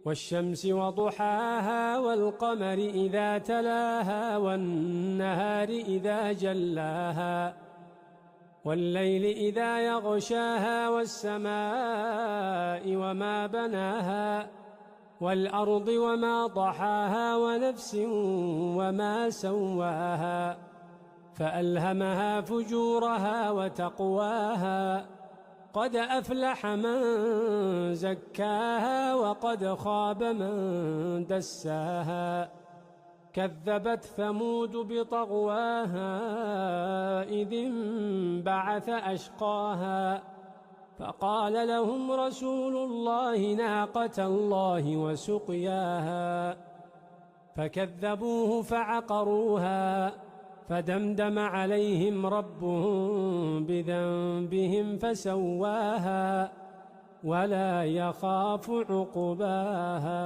والشمس وضحاها والقمر إذا تلاها والنهار إذا جلاها والليل إذا يغشاها والسماء وما بناها والأرض وما ضحاها ونفس وما سواها فألهمها فجورها وتقواها قد أفلح من زكاها وقد خاب من دساها كذبت ثمود بطغواها إذ انبعث أشقاها فقال لهم رسول الله ناقة الله وسقياها فكذبوه فعقروها فدمدم عليهم ربهم بذنبهم فسواها ولا يخاف عقباها.